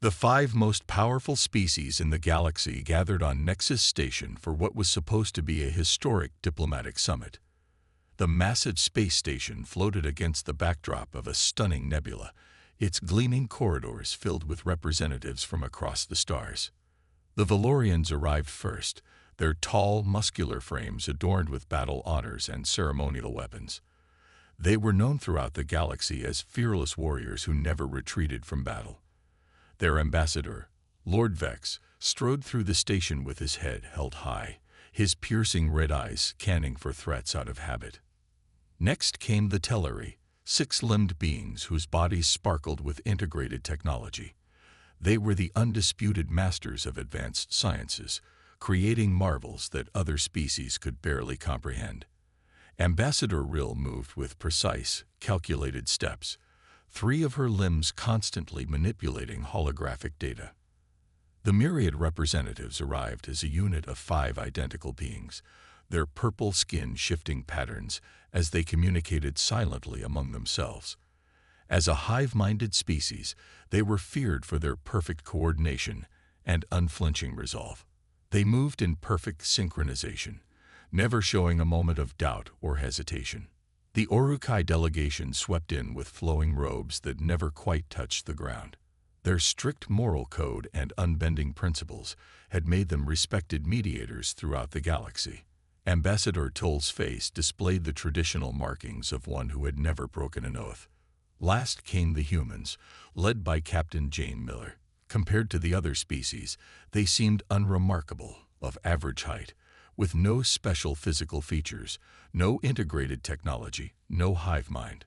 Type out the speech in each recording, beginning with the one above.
The 5 most powerful species in the galaxy gathered on Nexus Station for what was supposed to be a historic diplomatic summit. The massive space station floated against the backdrop of a stunning nebula, its gleaming corridors filled with representatives from across the stars. The Valorians arrived first, their tall, muscular frames adorned with battle honors and ceremonial weapons. They were known throughout the galaxy as fearless warriors who never retreated from battle. Their ambassador, Lord Vex, strode through the station with his head held high, his piercing red eyes scanning for threats out of habit. Next came the Telleri, 6-limbed beings whose bodies sparkled with integrated technology. They were the undisputed masters of advanced sciences, creating marvels that other species could barely comprehend. Ambassador Rill moved with precise, calculated steps, 3 of her limbs constantly manipulating holographic data. The myriad representatives arrived as a unit of 5 identical beings, their purple skin shifting patterns as they communicated silently among themselves. As a hive-minded species, they were feared for their perfect coordination and unflinching resolve. They moved in perfect synchronization, never showing a moment of doubt or hesitation. The Orcs delegation swept in with flowing robes that never quite touched the ground. Their strict moral code and unbending principles had made them respected mediators throughout the galaxy. Ambassador Toll's face displayed the traditional markings of one who had never broken an oath. Last came the humans, led by Captain Jane Miller. Compared to the other species, they seemed unremarkable, of average height, with no special physical features, no integrated technology, no hive mind.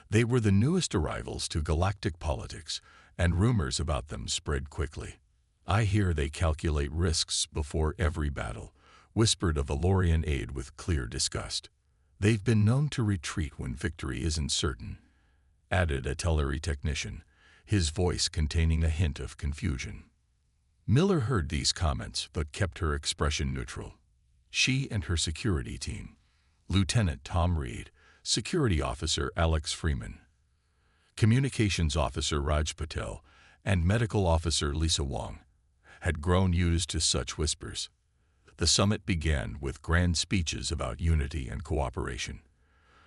They were the newest arrivals to galactic politics, and rumors about them spread quickly. "I hear they calculate risks before every battle," whispered a Valorian aide with clear disgust. "They've been known to retreat when victory isn't certain," added a Telleri technician, his voice containing a hint of confusion. Miller heard these comments but kept her expression neutral. She and her security team, Lieutenant Tom Reed, Security Officer Alex Freeman, Communications Officer Raj Patel, and Medical Officer Lisa Wong, had grown used to such whispers. The summit began with grand speeches about unity and cooperation.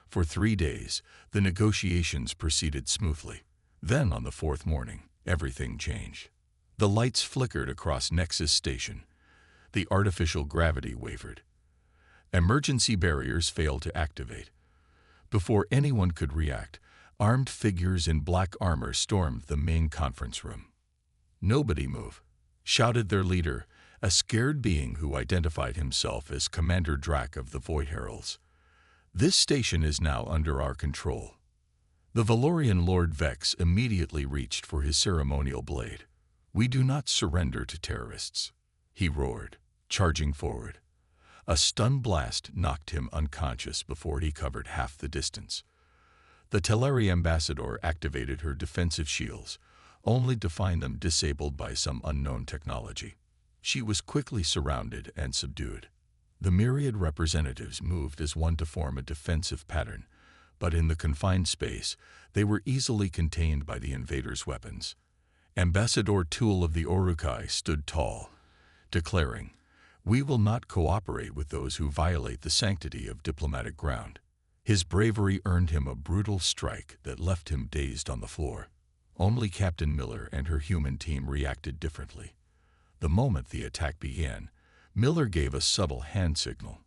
For 3 days, the negotiations proceeded smoothly. Then, on the 4th morning, everything changed. The lights flickered across Nexus Station. The artificial gravity wavered. Emergency barriers failed to activate. Before anyone could react, armed figures in black armor stormed the main conference room. "Nobody move," shouted their leader, a scared being who identified himself as Commander Drac of the Void Heralds. "This station is now under our control." The Valorian Lord Vex immediately reached for his ceremonial blade. "We do not surrender to terrorists," he roared, charging forward. A stun blast knocked him unconscious before he covered half the distance. The Telleri ambassador activated her defensive shields, only to find them disabled by some unknown technology. She was quickly surrounded and subdued. The myriad representatives moved as one to form a defensive pattern, but in the confined space, they were easily contained by the invaders' weapons. Ambassador Tool of the Orcs stood tall, declaring, "We will not cooperate with those who violate the sanctity of diplomatic ground." His bravery earned him a brutal strike that left him dazed on the floor. Only Captain Miller and her human team reacted differently. The moment the attack began, Miller gave a subtle hand signal.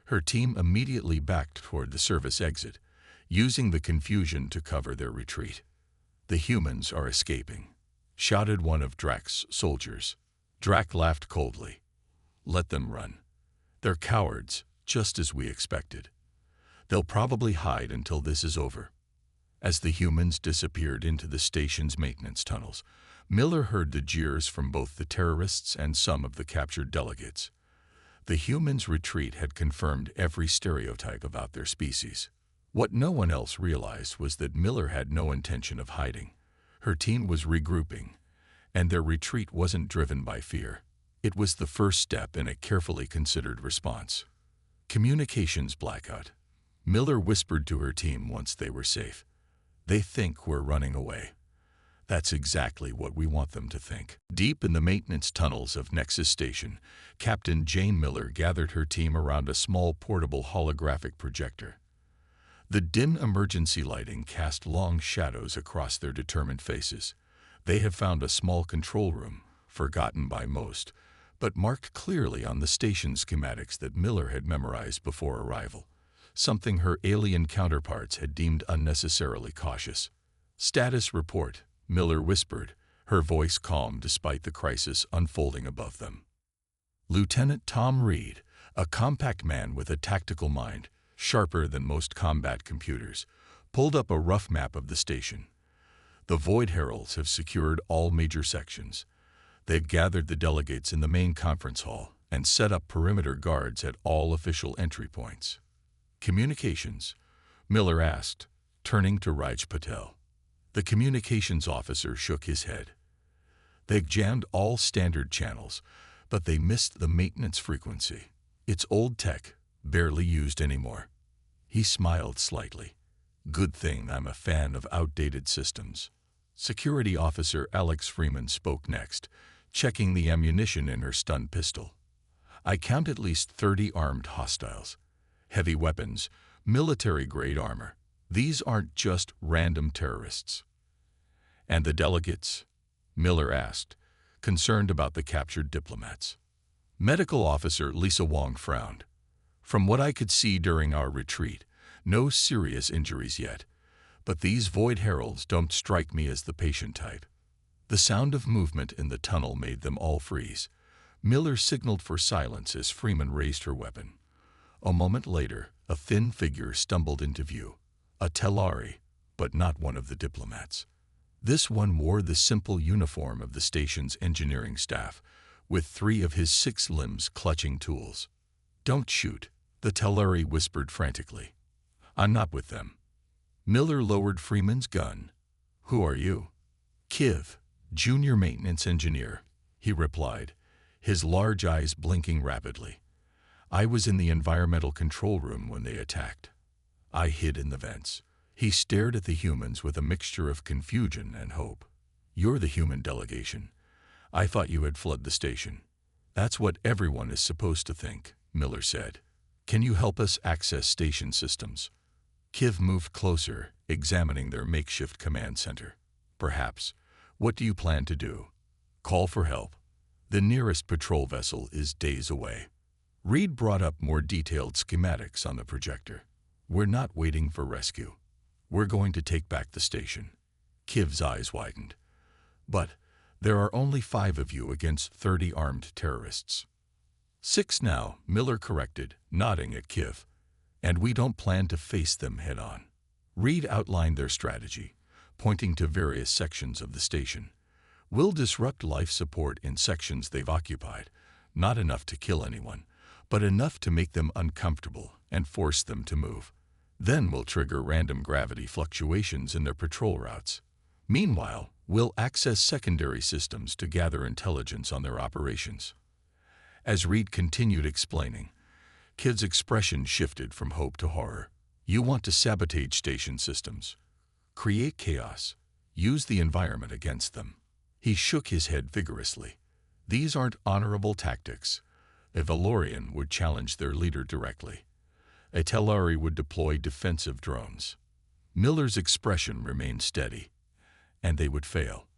Her team immediately backed toward the service exit, using the confusion to cover their retreat. "The humans are escaping," shouted one of Drac's soldiers. Drac laughed coldly. "Let them run. They're cowards, just as we expected. They'll probably hide until this is over." As the humans disappeared into the station's maintenance tunnels, Miller heard the jeers from both the terrorists and some of the captured delegates. The humans' retreat had confirmed every stereotype about their species. What no one else realized was that Miller had no intention of hiding. Her team was regrouping, and their retreat wasn't driven by fear. It was the first step in a carefully considered response. "Communications blackout," Miller whispered to her team once they were safe. "They think we're running away. That's exactly what we want them to think. Deep in the maintenance tunnels of Nexus Station, Captain Jane Miller gathered her team around a small portable holographic projector. The dim emergency lighting cast long shadows across their determined faces. They have found a small control room, forgotten by most, but marked clearly on the station schematics that Miller had memorized before arrival, something her alien counterparts had deemed unnecessarily cautious. "Status report," Miller whispered, her voice calm despite the crisis unfolding above them. Lieutenant Tom Reed, a compact man with a tactical mind, sharper than most combat computers, pulled up a rough map of the station. The Void Heralds have secured all major sections. They've gathered the delegates in the main conference hall and set up perimeter guards at all official entry points. "Communications?" Miller asked, turning to Raj Patel. The communications officer shook his head. "They've jammed all standard channels, but they missed the maintenance frequency. It's old tech, barely used anymore." He smiled slightly. "Good thing I'm a fan of outdated systems." Security Officer Alex Freeman spoke next, checking the ammunition in her stun pistol. "I count at least 30 armed hostiles. Heavy weapons, military-grade armor. These aren't just random terrorists." "And the delegates?" Miller asked, concerned about the captured diplomats. Medical Officer Lisa Wong frowned. "From what I could see during our retreat, no serious injuries yet, but these Void Heralds don't strike me as the patient type." The sound of movement in the tunnel made them all freeze. Miller signaled for silence as Freeman raised her weapon. A moment later, a thin figure stumbled into view. A Telari, but not one of the diplomats. This one wore the simple uniform of the station's engineering staff, with 3 of his 6 limbs clutching tools. "Don't shoot," the Telari whispered frantically. "I'm not with them." Miller lowered Freeman's gun. "Who are you?" "Kiv, junior maintenance engineer," he replied, his large eyes blinking rapidly. "I was in the environmental control room when they attacked. I hid in the vents." He stared at the humans with a mixture of confusion and hope. "You're the human delegation. I thought you had fled the station." "That's what everyone is supposed to think," Miller said. "Can you help us access station systems?" Kiv moved closer, examining their makeshift command center. "Perhaps. What do you plan to do?" "Call for help. The nearest patrol vessel is days away." Reed brought up more detailed schematics on the projector. "We're not waiting for rescue. We're going to take back the station." Kiv's eyes widened. "But there are only 5 of you against 30 armed terrorists." "6 now," Miller corrected, nodding at Kiv. "And we don't plan to face them head-on." Reed outlined their strategy, pointing to various sections of the station. "We'll disrupt life support in sections they've occupied, not enough to kill anyone, but enough to make them uncomfortable and force them to move. Then we'll trigger random gravity fluctuations in their patrol routes. Meanwhile, we'll access secondary systems to gather intelligence on their operations." As Reed continued explaining, Kiv's expression shifted from hope to horror. "You want to sabotage station systems, create chaos, use the environment against them." He shook his head vigorously. "These aren't honorable tactics. A Valorian would challenge their leader directly. A Telari would deploy defensive drones." Miller's expression remained steady. "And they would fail.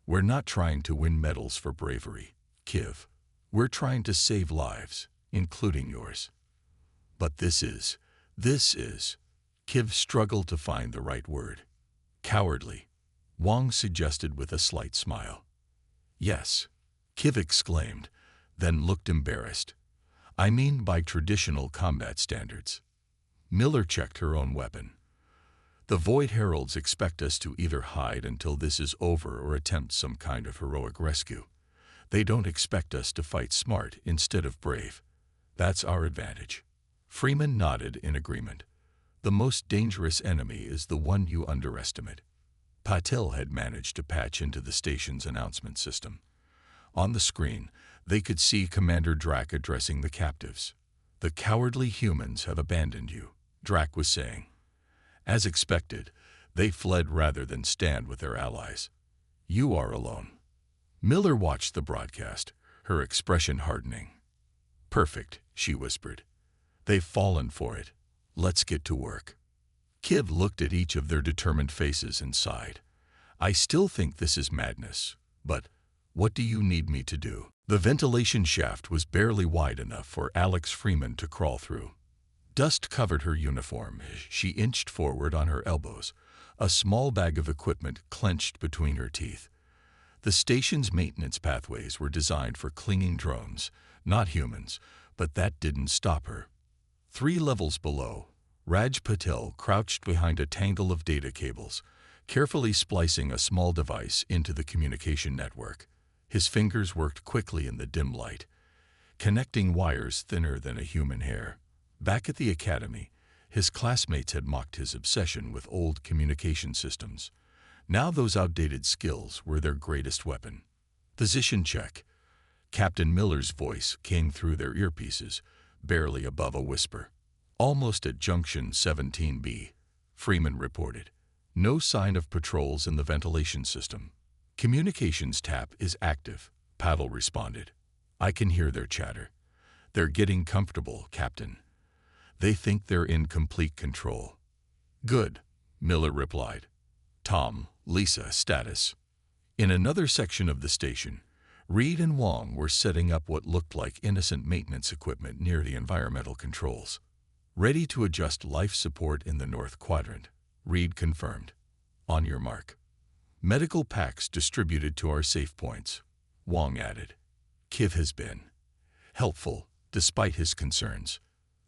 We're not trying to win medals for bravery, Kiv. We're trying to save lives, including yours." "But this is..." Kiv struggled to find the right word. "Cowardly," Wong suggested with a slight smile. "Yes," Kiv exclaimed, then looked embarrassed. "I mean by traditional combat standards." Miller checked her own weapon. "The Void Heralds expect us to either hide until this is over or attempt some kind of heroic rescue. They don't expect us to fight smart instead of brave. That's our advantage." Freeman nodded in agreement. "The most dangerous enemy is the one you underestimate." Patel had managed to patch into the station's announcement system. On the screen, they could see Commander Drac addressing the captives. "The cowardly humans have abandoned you," Drac was saying. "As expected, they fled rather than stand with their allies. You are alone. Miller watched the broadcast, her expression hardening. Perfect, she whispered. They've fallen for it. Let's get to work. Kiv looked at each of their determined faces and sighed. I still think this is madness, but what do you need me to do? The ventilation shaft was barely wide enough for Alex Freeman to crawl through. Dust covered her uniform as she inched forward on her elbows, a small bag of equipment clenched between her teeth. The station's maintenance pathways were designed for clinging drones, not humans, but that didn't stop her. 3 levels below, Raj Patel crouched behind a tangle of data cables, carefully splicing a small device into the communication network. His fingers worked quickly in the dim light, connecting wires thinner than a human hair. Back at the academy, his classmates had mocked his obsession with old communication systems. Now those outdated skills were their greatest weapon. Position check. Captain Miller's voice came through their earpieces, barely above a whisper. Almost at Junction 17B, Freeman reported. No sign of patrols in the ventilation system. Communications tap is active, Paddle responded. I can hear their chatter. They're getting comfortable, Captain. They think they're in complete control. Good, Miller replied. Tom, Lisa, status. In another section of the station, Reed and Wong were setting up what looked like innocent maintenance equipment near the environmental controls. Ready to adjust life support in the North Quadrant, Reed confirmed. On your mark. Medical packs distributed to our safe points, Wong added. Kiv has been helpful, despite his concerns.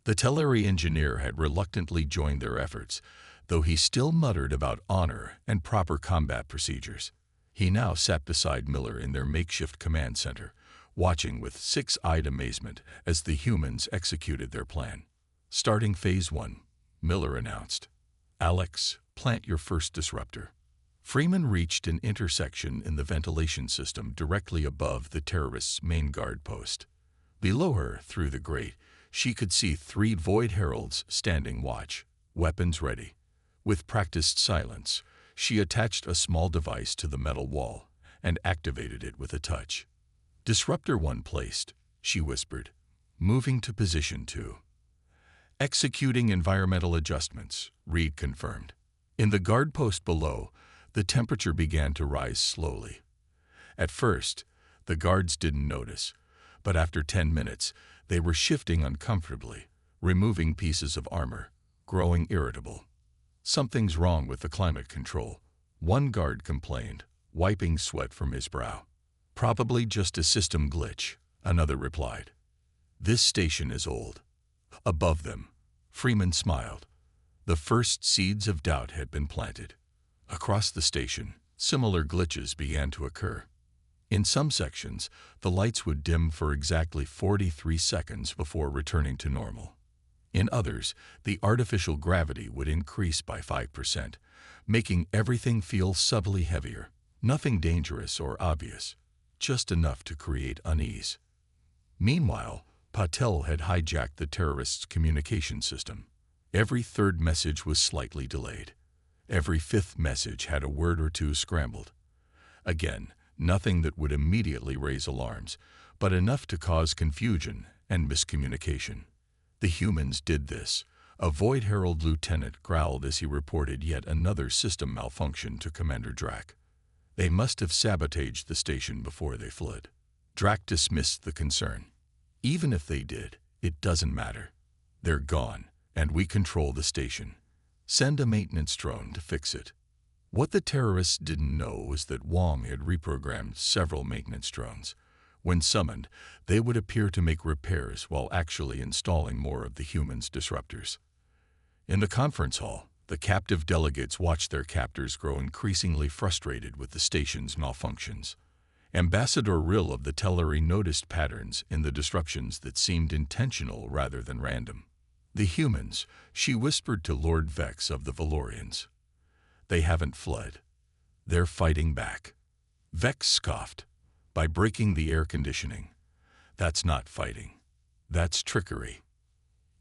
The Teleri engineer had reluctantly joined their efforts, though he still muttered about honor and proper combat procedures. He now sat beside Miller in their makeshift command center, watching with six-eyed amazement as the humans executed their plan. Starting Phase 1, Miller announced. Alex, plant your first disruptor. Freeman reached an intersection in the ventilation system directly above the terrorists' main guard post. Below her, through the grate, she could see 3 Void Heralds standing watch, weapons ready. With practiced silence, she attached a small device to the metal wall and activated it with a touch. Disruptor 1 placed, she whispered, moving to position 2. Executing environmental adjustments, Reed confirmed. In the guard post below, the temperature began to rise slowly. At first, the guards didn't notice, but after 10 minutes, they were shifting uncomfortably, removing pieces of armor, growing irritable. Something's wrong with the climate control, one guard complained, wiping sweat from his brow. Probably just a system glitch, another replied. This station is old. Above them, Freeman smiled. The first seeds of doubt had been planted. Across the station, similar glitches began to occur. In some sections, the lights would dim for exactly 43 seconds before returning to normal. In others, the artificial gravity would increase by 5%, making everything feel subtly heavier. Nothing dangerous or obvious, just enough to create unease. Meanwhile, Patel had hijacked the terrorists' communication system. Every third message was slightly delayed. Every fifth message had a word or two scrambled. Again, nothing that would immediately raise alarms, but enough to cause confusion and miscommunication. The humans did this. A Void Herald lieutenant growled as he reported yet another system malfunction to Commander Drac. They must have sabotaged the station before they fled. Drac dismissed the concern. Even if they did, it doesn't matter. They're gone, and we control the station. Send a maintenance drone to fix it. What the terrorists didn't know was that Wong had reprogrammed several maintenance drones. When summoned, they would appear to make repairs while actually installing more of the humans' disruptors. In the conference hall, the captive delegates watched their captors grow increasingly frustrated with the station's malfunctions. Ambassador Rill of the Teleri noticed patterns in the disruptions that seemed intentional rather than random. The humans, she whispered to Lord Vex of the Valorians. They haven't fled. They're fighting back. Vex scoffed. By breaking the air conditioning. That's not fighting. That's trickery.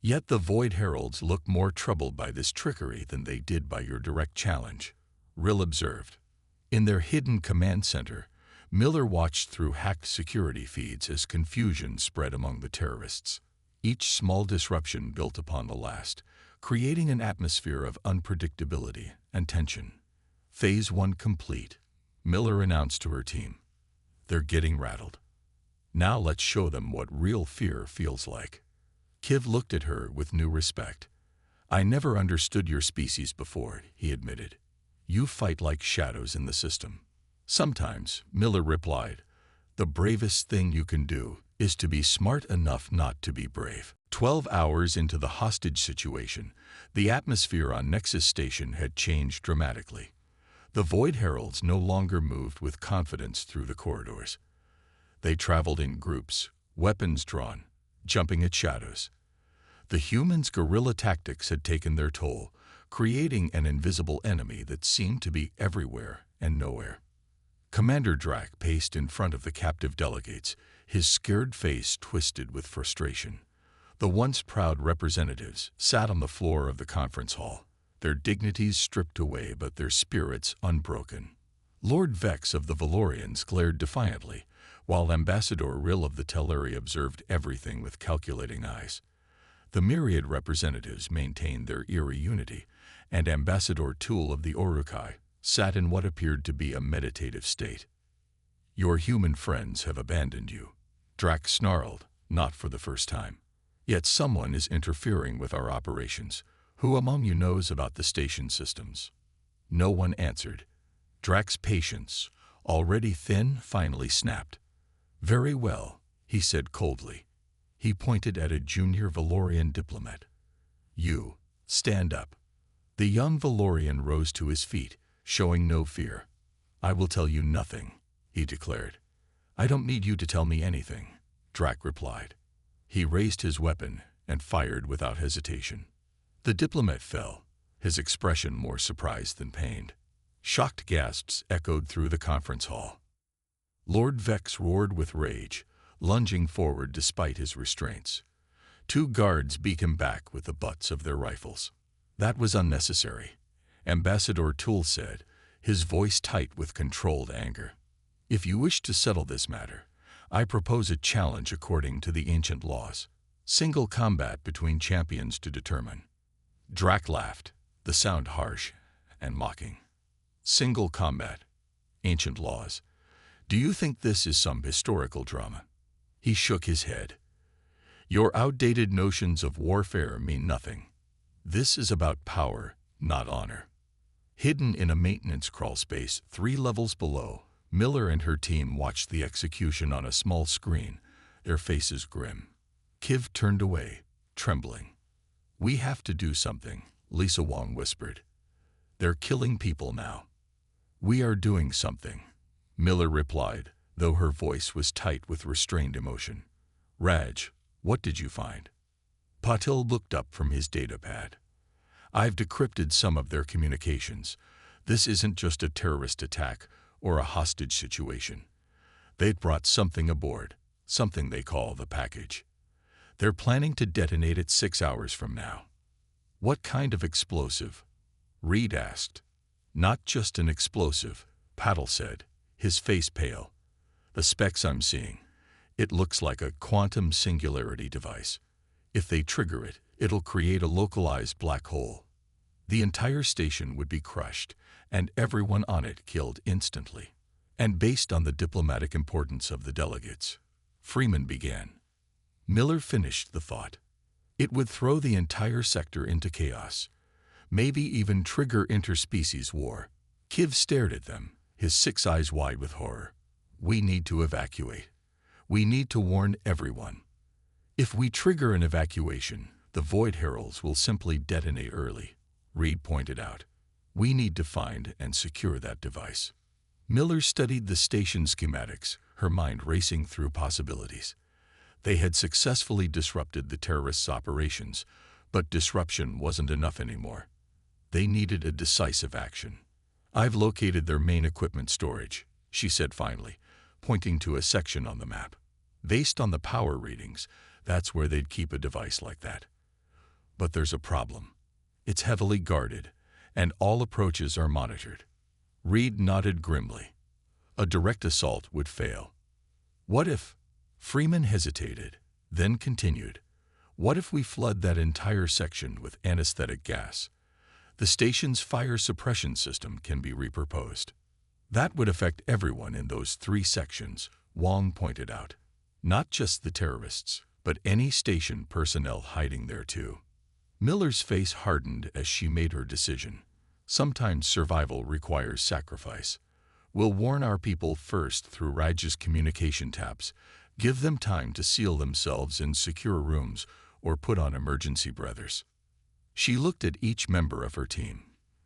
Yet the Void Heralds look more troubled by this trickery than they did by your direct challenge, Rill observed. In their hidden command center, Miller watched through hacked security feeds as confusion spread among the terrorists. Each small disruption built upon the last, creating an atmosphere of unpredictability and tension. Phase 1 complete, Miller announced to her team. They're getting rattled. Now let's show them what real fear feels like. Kiv looked at her with new respect. I never understood your species before, he admitted. You fight like shadows in the system. Sometimes, Miller replied, the bravest thing you can do is to be smart enough not to be brave. 12 hours into the hostage situation, the atmosphere on Nexus Station had changed dramatically. The Void Heralds no longer moved with confidence through the corridors. They traveled in groups, weapons drawn, jumping at shadows. The humans' guerrilla tactics had taken their toll, creating an invisible enemy that seemed to be everywhere and nowhere. Commander Drac paced in front of the captive delegates, his scared face twisted with frustration. The once proud representatives sat on the floor of the conference hall, their dignities stripped away but their spirits unbroken. Lord Vex of the Valorians glared defiantly, while Ambassador Rill of the Teleri observed everything with calculating eyes. The myriad representatives maintained their eerie unity, and Ambassador Tool of the Orukai sat in what appeared to be a meditative state. Your human friends have abandoned you, Drac snarled, not for the first time. Yet someone is interfering with our operations. Who among you knows about the station systems? No one answered. Drac's patience, already thin, finally snapped. Very well, he said coldly. He pointed at a junior Valorian diplomat. You, stand up. The young Valorian rose to his feet, showing no fear. I will tell you nothing, he declared. I don't need you to tell me anything, Drac replied. He raised his weapon and fired without hesitation. The diplomat fell, his expression more surprised than pained. Shocked gasps echoed through the conference hall. Lord Vex roared with rage, lunging forward despite his restraints. Two guards beat him back with the butts of their rifles. That was unnecessary, Ambassador Tool said, his voice tight with controlled anger. If you wish to settle this matter, I propose a challenge according to the ancient laws. Single combat between champions to determine. Drac laughed, the sound harsh and mocking. Single combat. Ancient laws. Do you think this is some historical drama? He shook his head. Your outdated notions of warfare mean nothing. This is about power, not honor. Hidden in a maintenance crawl space 3 levels below, Miller and her team watched the execution on a small screen, their faces grim. Kiv turned away, trembling. We have to do something, Lisa Wong whispered. They're killing people now. We are doing something, Miller replied, though her voice was tight with restrained emotion. Raj, what did you find? Patil looked up from his datapad. I've decrypted some of their communications. This isn't just a terrorist attack or a hostage situation. They'd brought something aboard, something they call the package. They're planning to detonate it 6 hours from now. What kind of explosive? Reed asked. Not just an explosive, Patil said, his face pale. The specs I'm seeing. It looks like a quantum singularity device. If they trigger it, it'll create a localized black hole. The entire station would be crushed, and everyone on it killed instantly. And based on the diplomatic importance of the delegates, Freeman began. Miller finished the thought. It would throw the entire sector into chaos, maybe even trigger interspecies war. Kiv stared at them, his 6 eyes wide with horror. We need to evacuate. We need to warn everyone. If we trigger an evacuation, the Void Heralds will simply detonate early, Reed pointed out. We need to find and secure that device. Miller studied the station schematics, her mind racing through possibilities. They had successfully disrupted the terrorists' operations, but disruption wasn't enough anymore. They needed a decisive action. I've located their main equipment storage, she said finally, pointing to a section on the map. Based on the power readings, that's where they'd keep a device like that. But there's a problem. It's heavily guarded, and all approaches are monitored. Reed nodded grimly. A direct assault would fail. What if? Freeman hesitated, then continued. What if we flood that entire section with anesthetic gas? The station's fire suppression system can be repurposed. That would affect everyone in those 3 sections, Wong pointed out. Not just the terrorists, but any station personnel hiding there too. Miller's face hardened as she made her decision. Sometimes survival requires sacrifice. We'll warn our people first through Raj's communication taps, give them time to seal themselves in secure rooms or put on emergency breathers. She looked at each member of her team.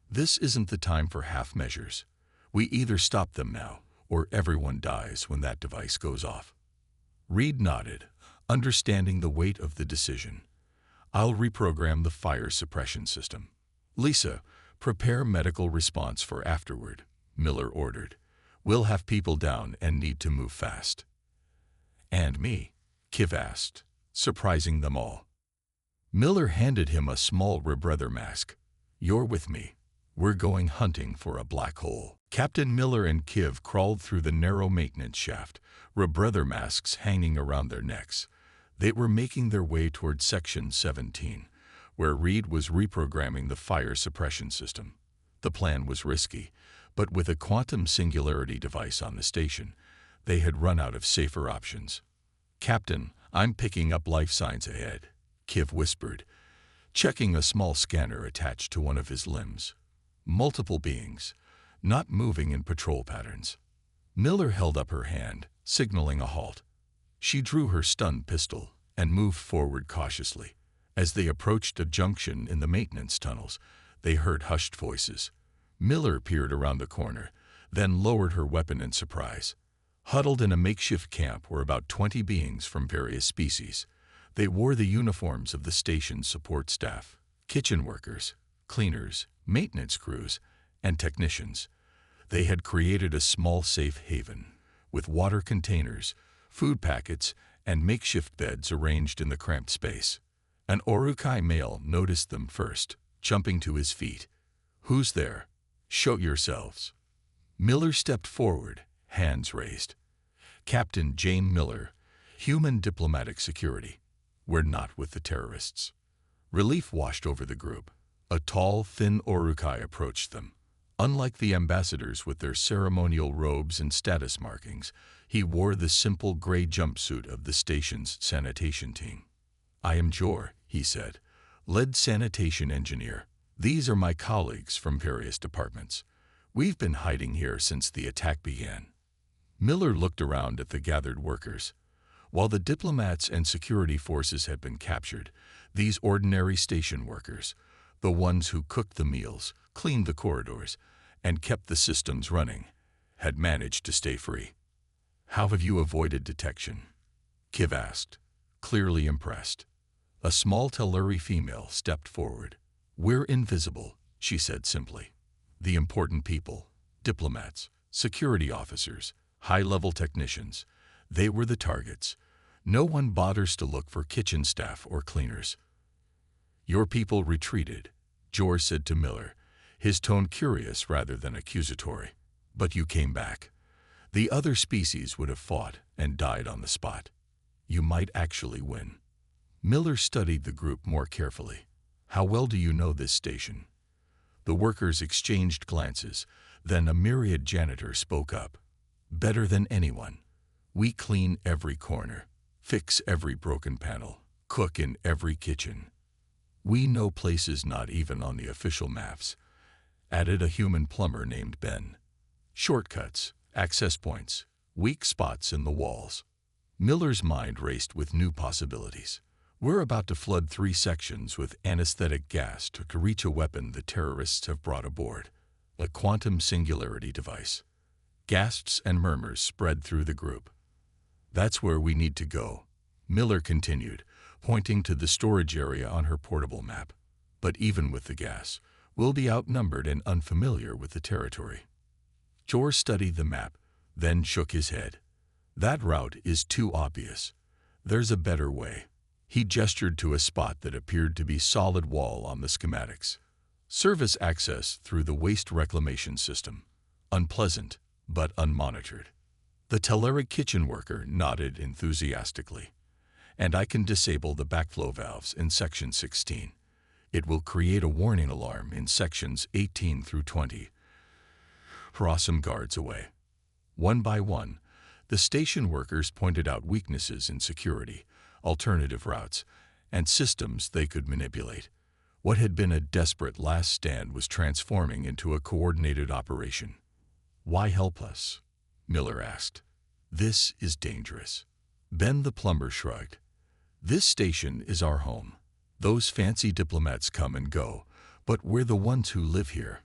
This isn't the time for half measures. We either stop them now, or everyone dies when that device goes off. Reed nodded, understanding the weight of the decision. I'll reprogram the fire suppression system. Lisa, prepare medical response for afterward, Miller ordered. We'll have people down and need to move fast. And me? Kiv asked, surprising them all. Miller handed him a small rebreather mask. You're with me. We're going hunting for a black hole. Captain Miller and Kiv crawled through the narrow maintenance shaft, rebreather masks hanging around their necks. They were making their way toward Section 17, where Reed was reprogramming the fire suppression system. The plan was risky, but with a quantum singularity device on the station, they had run out of safer options. Captain, I'm picking up life signs ahead, Kiv whispered, checking a small scanner attached to one of his limbs. Multiple beings, not moving in patrol patterns. Miller held up her hand, signaling a halt. She drew her stun pistol and moved forward cautiously. As they approached a junction in the maintenance tunnels, they heard hushed voices. Miller peered around the corner, then lowered her weapon in surprise. Huddled in a makeshift camp were about 20 beings from various species. They wore the uniforms of the station's support staff, kitchen workers, cleaners, maintenance crews, and technicians. They had created a small safe haven, with water containers, food packets, and makeshift beds arranged in the cramped space. An Orukai male noticed them first, jumping to his feet. Who's there? Show yourselves. Miller stepped forward, hands raised. Captain Jane Miller, Human Diplomatic Security. We're not with the terrorists. Relief washed over the group. A tall, thin Orukai approached them. Unlike the ambassadors with their ceremonial robes and status markings, he wore the simple gray jumpsuit of the station's sanitation team. I am Jor, he said, lead sanitation engineer. These are my colleagues from various departments. We've been hiding here since the attack began. Miller looked around at the gathered workers. While the diplomats and security forces had been captured, these ordinary station workers, the ones who cooked the meals, cleaned the corridors, and kept the systems running, had managed to stay free. How have you avoided detection? Kiv asked, clearly impressed. A small Telluri female stepped forward. We're invisible, she said simply. The important people, diplomats, security officers, high-level technicians, they were the targets. No one bothers to look for kitchen staff or cleaners. Your people retreated, Jor said to Miller, his tone curious rather than accusatory. But you came back. The other species would have fought and died on the spot. You might actually win. Miller studied the group more carefully. How well do you know this station? The workers exchanged glances, then a myriad janitor spoke up. Better than anyone. We clean every corner, fix every broken panel, cook in every kitchen. We know places not even on the official maps, added a human plumber named Ben. Shortcuts, access points, weak spots in the walls. Miller's mind raced with new possibilities. We're about to flood 3 sections with anesthetic gas to reach a weapon the terrorists have brought aboard, a quantum singularity device. Gasps and murmurs spread through the group. That's where we need to go, Miller continued, pointing to the storage area on her portable map. But even with the gas, we'll be outnumbered and unfamiliar with the territory. Jor studied the map, then shook his head. That route is too obvious. There's a better way. He gestured to a spot that appeared to be solid wall on the schematics. Service access through the waste reclamation system. unpleasant, but unmonitored. The Telerik kitchen worker nodded enthusiastically. And I can disable the backflow valves in Section 16. It will create a warning alarm in Sections 18 through 20. Draw some guards away. One by one, the station workers pointed out weaknesses in security, alternative routes, and systems they could manipulate. What had been a desperate last stand was transforming into a coordinated operation. "Why help us?" Miller asked. "This is dangerous." Ben the plumber shrugged. "This station is our home. Those fancy diplomats come and go, but we're the ones who live here.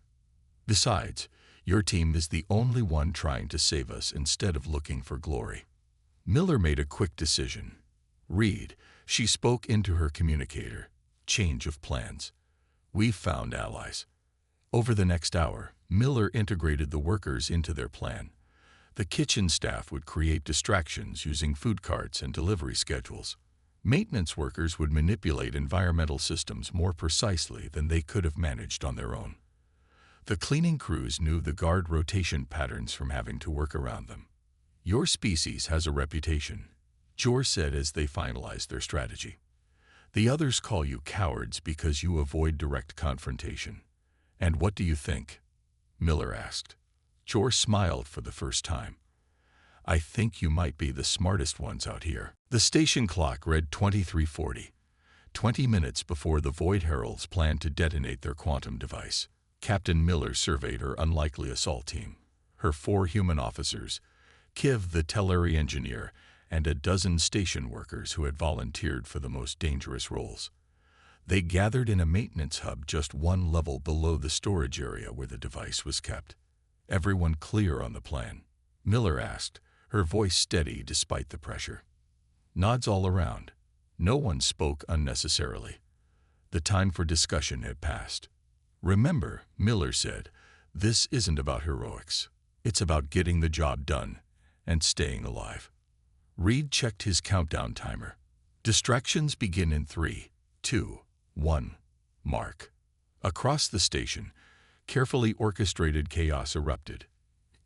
Besides, your team is the only one trying to save us instead of looking for glory." Miller made a quick decision. "Reed," she spoke into her communicator. "Change of plans. We've found allies." Over the next hour, Miller integrated the workers into their plan. The kitchen staff would create distractions using food carts and delivery schedules. Maintenance workers would manipulate environmental systems more precisely than they could have managed on their own. The cleaning crews knew the guard rotation patterns from having to work around them. "Your species has a reputation," Jor said as they finalized their strategy. "The others call you cowards because you avoid direct confrontation." "And what do you think?" Miller asked. Jor smiled for the first time. "I think you might be the smartest ones out here." The station clock read 23:40, 20 minutes before the Void Heralds planned to detonate their quantum device. Captain Miller surveyed her unlikely assault team, her 4 human officers, Kiv the Teleri engineer, and a dozen station workers who had volunteered for the most dangerous roles. They gathered in a maintenance hub just 1 level below the storage area where the device was kept. "Everyone clear on the plan?" Miller asked, her voice steady despite the pressure. Nods all around. No one spoke unnecessarily. The time for discussion had passed. "Remember," Miller said, "this isn't about heroics. It's about getting the job done and staying alive." Reed checked his countdown timer. "Distractions begin in 3, 2, 1, mark." Across the station, carefully orchestrated chaos erupted.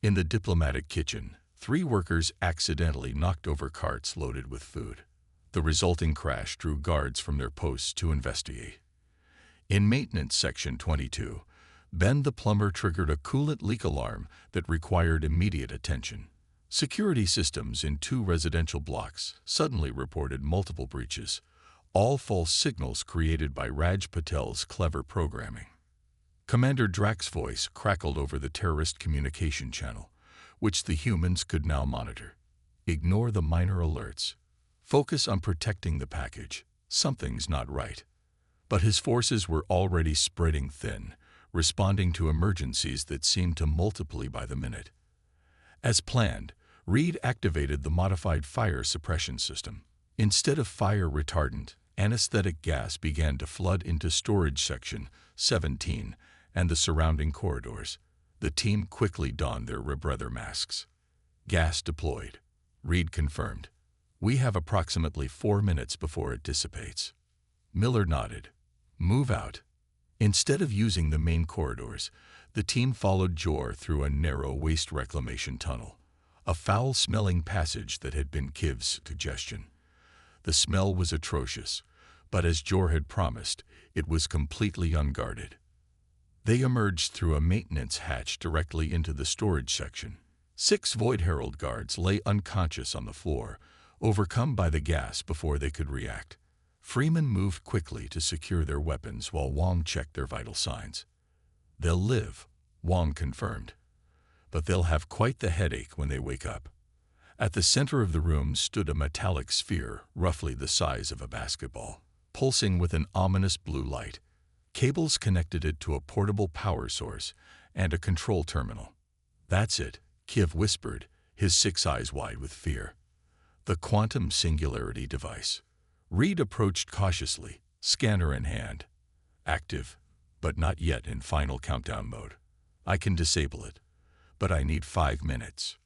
In the diplomatic kitchen, 3 workers accidentally knocked over carts loaded with food. The resulting crash drew guards from their posts to investigate. In Maintenance Section 22, Ben the plumber triggered a coolant leak alarm that required immediate attention. Security systems in 2 residential blocks suddenly reported multiple breaches, all false signals created by Raj Patel's clever programming. Commander Drax's voice crackled over the terrorist communication channel, which the humans could now monitor. "Ignore the minor alerts. Focus on protecting the package. Something's not right." But his forces were already spreading thin, responding to emergencies that seemed to multiply by the minute. As planned, Reed activated the modified fire suppression system. Instead of fire retardant, anesthetic gas began to flood into storage section 17 and the surrounding corridors. The team quickly donned their rebreather masks. "Gas deployed," Reed confirmed. "We have approximately 4 minutes before it dissipates." Miller nodded. "Move out." Instead of using the main corridors, the team followed Jor through a narrow waste reclamation tunnel, a foul-smelling passage that had been Kiv's suggestion. The smell was atrocious, but as Jor had promised, it was completely unguarded. They emerged through a maintenance hatch directly into the storage section. 6 Void Herald guards lay unconscious on the floor, overcome by the gas before they could react. Freeman moved quickly to secure their weapons while Wong checked their vital signs. "They'll live," Wong confirmed, "but they'll have quite the headache when they wake up." At the center of the room stood a metallic sphere roughly the size of a basketball, pulsing with an ominous blue light. Cables connected it to a portable power source and a control terminal. "That's it," Kiv whispered, his 6 eyes wide with fear. "The quantum singularity device." Reed approached cautiously, scanner in hand. "Active, but not yet in final countdown mode. I can disable it, but I need 5 minutes."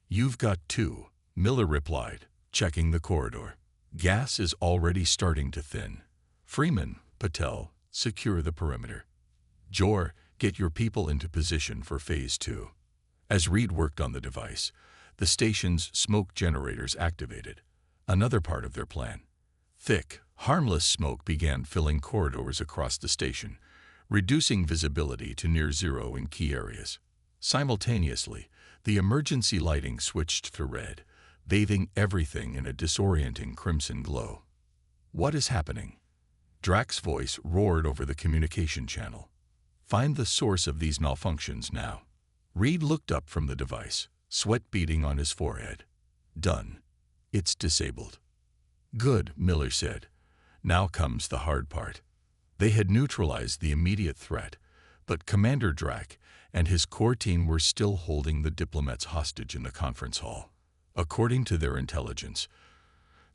"You've got 2, Miller replied, checking the corridor. "Gas is already starting to thin. Freeman, Patel, secure the perimeter. Jor, get your people into position for Phase 2. As Reed worked on the device, the station's smoke generators activated, another part of their plan. Thick, harmless smoke began filling corridors across the station, reducing visibility to near zero in key areas. Simultaneously, the emergency lighting switched to red, bathing everything in a disorienting crimson glow. "What is happening?" Drax's voice roared over the communication channel. "Find the source of these malfunctions now." Reed looked up from the device, sweat beading on his forehead. "Done. It's disabled." "Good," Miller said. "Now comes the hard part." They had neutralized the immediate threat, but Commander Drax and his core team were still holding the diplomats hostage in the conference hall. According to their intelligence,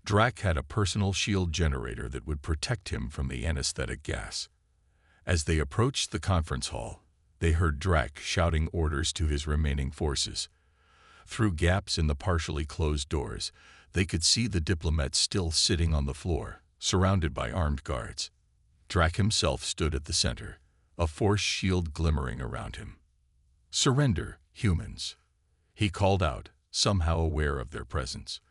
Drax had a personal shield generator that would protect him from the anesthetic gas. As they approached the conference hall, they heard Drax shouting orders to his remaining forces. Through gaps in the partially closed doors, they could see the diplomats still sitting on the floor, surrounded by armed guards. Drax himself stood at the center, a force shield glimmering around him. "Surrender, humans," he called out, somehow aware of their presence.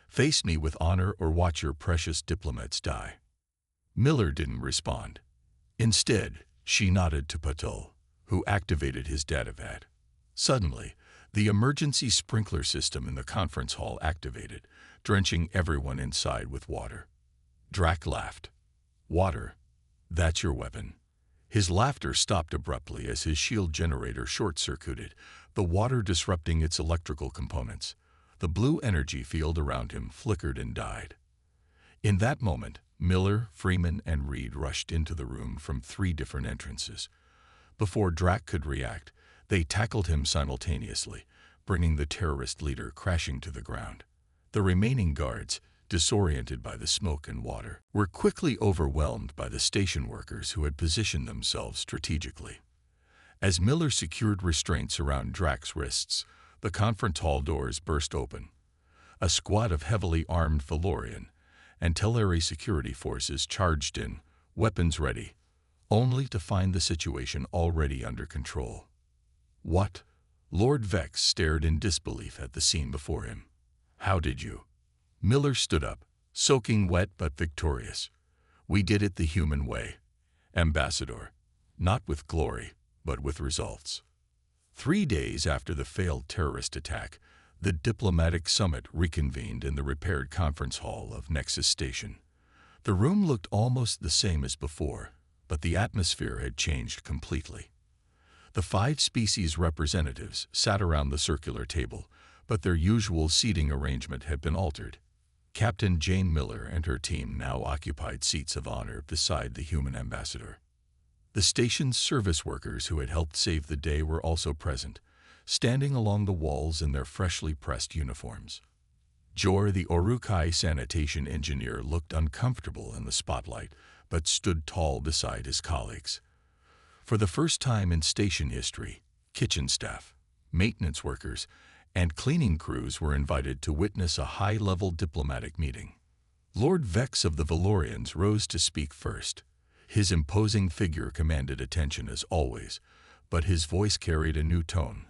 "Face me with honor or watch your precious diplomats die." Miller didn't respond. Instead, she nodded to Patul, who activated his datavat. Suddenly, the emergency sprinkler system in the conference hall activated, drenching everyone inside with water. Drax laughed. "Water? That's your weapon." His laughter stopped abruptly as his shield generator short-circuited, the water disrupting its electrical components. The blue energy field around him flickered and died. In that moment, Miller, Freeman, and Reed rushed into the room from 3 different entrances. Before Drax could react, they tackled him simultaneously, bringing the terrorist leader crashing to the ground. The remaining guards, disoriented by the smoke and water, were quickly overwhelmed by the station workers who had positioned themselves strategically. As Miller secured restraints around Drax's wrists, the conference hall doors burst open. A squad of heavily armed Valorian and Telleri security forces charged in, weapons ready, only to find the situation already under control. "What?" Lord Vex stared in disbelief at the scene before him. "How did you?" Miller stood up, soaking wet but victorious. "We did it the human way, Ambassador. Not with glory, but with results." 3 days after the failed terrorist attack, the diplomatic summit reconvened in the repaired conference hall of Nexus Station. The room looked almost the same as before, but the atmosphere had changed completely. The 5 species representatives sat around the circular table, but their usual seating arrangement had been altered. Captain Jane Miller and her team now occupied seats of honor beside the human ambassador. The station's service workers who had helped save the day were also present, standing along the walls in their freshly pressed uniforms. Jor, the Uruk-hai sanitation engineer, looked uncomfortable in the spotlight, but stood tall beside his colleagues. For the first time in station history, kitchen staff, maintenance workers, and cleaning crews were invited to witness a high-level diplomatic meeting. Lord Vex of the Valorians rose to speak first. His imposing figure commanded attention as always, but his voice carried a new tone,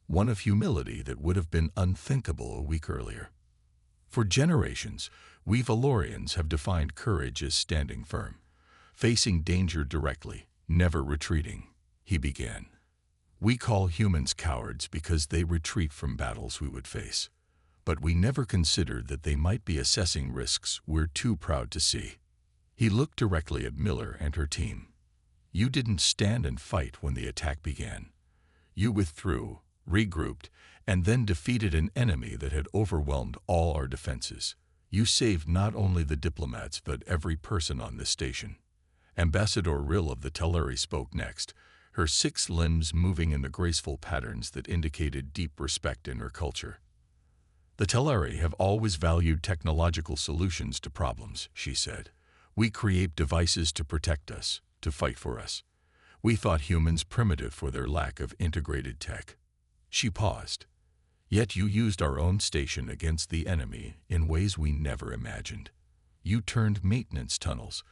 one of humility that would have been unthinkable a week earlier. "For generations, we Valorians have defined courage as standing firm, facing danger directly, never retreating," he began. "We call humans cowards because they retreat from battles we would face, but we never considered that they might be assessing risks we're too proud to see." He looked directly at Miller and her team. "You didn't stand and fight when the attack began. You withdrew, regrouped, and then defeated an enemy that had overwhelmed all our defenses. You saved not only the diplomats but every person on this station." Ambassador Rill of the Telleri spoke next, her 6 limbs moving in the graceful patterns that indicated deep respect in her culture. "The Telleri have always valued technological solutions to problems," she said. "We create devices to protect us, to fight for us. We thought humans primitive for their lack of integrated tech." She paused. "Yet you used our own station against the enemy in ways we never imagined. You turned maintenance tunnels,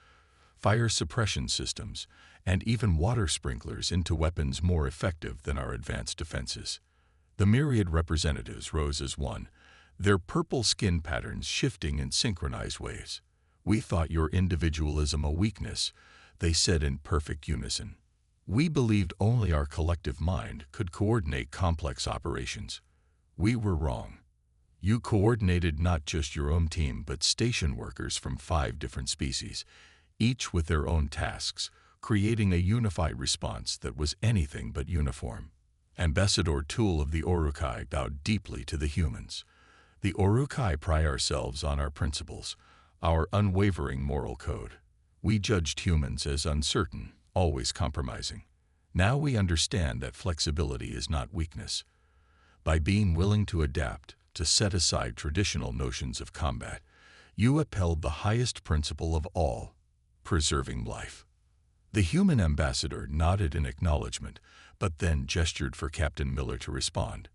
fire suppression systems, and even water sprinklers into weapons more effective than our advanced defenses. The myriad representatives rose as one, their purple skin patterns shifting in synchronized waves. "We thought your individualism a weakness," they said in perfect unison. "We believed only our collective mind could coordinate complex operations. We were wrong. You coordinated not just your own team but station workers from 5 different species, each with their own tasks, creating a unified response that was anything but uniform." Ambassador Tool of the Uruk-hai bowed deeply to the humans. "The Uruk-hai pride ourselves on our principles, our unwavering moral code. We judged humans as uncertain, always compromising. Now we understand that flexibility is not weakness. By being willing to adapt, to set aside traditional notions of combat, you upheld the highest principle of all, preserving life." The human ambassador nodded in acknowledgement, but then gestured for Captain Miller to respond.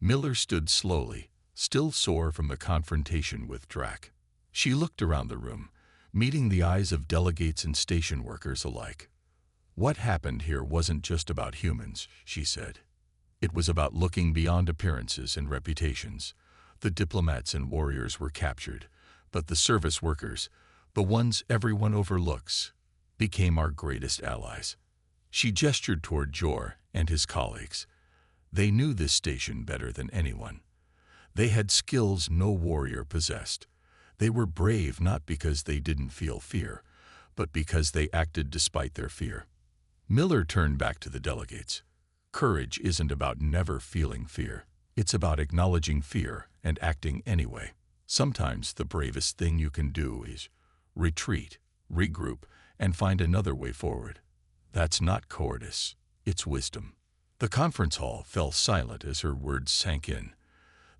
Miller stood slowly, still sore from the confrontation with Drac. She looked around the room, meeting the eyes of delegates and station workers alike. "What happened here wasn't just about humans," she said. "It was about looking beyond appearances and reputations. The diplomats and warriors were captured, but the service workers, the ones everyone overlooks, became our greatest allies." She gestured toward Jor and his colleagues. They knew this station better than anyone. They had skills no warrior possessed. They were brave not because they didn't feel fear, but because they acted despite their fear. Miller turned back to the delegates. "Courage isn't about never feeling fear. It's about acknowledging fear and acting anyway. Sometimes the bravest thing you can do is retreat, regroup, and find another way forward. That's not cowardice, it's wisdom." The conference hall fell silent as her words sank in.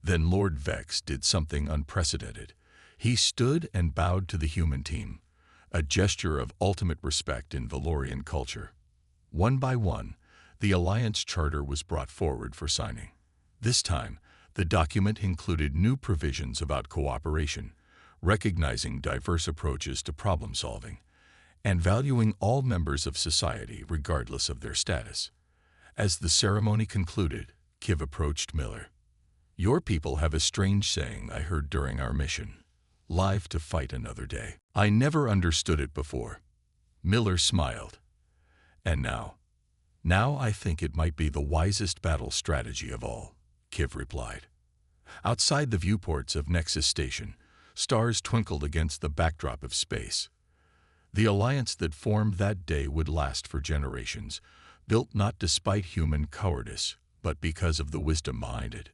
Then Lord Vex did something unprecedented. He stood and bowed to the human team, a gesture of ultimate respect in Valorian culture. One by one, the Alliance Charter was brought forward for signing. This time, the document included new provisions about cooperation, recognizing diverse approaches to problem solving, and valuing all members of society regardless of their status. As the ceremony concluded, Kiv approached Miller. "Your people have a strange saying I heard during our mission. Live to fight another day. I never understood it before." Miller smiled. "And now I think it might be the wisest battle strategy of all," Kiv replied. Outside the viewports of Nexus Station, stars twinkled against the backdrop of space. The alliance that formed that day would last for generations, built not despite human cowardice, but because of the wisdom behind it.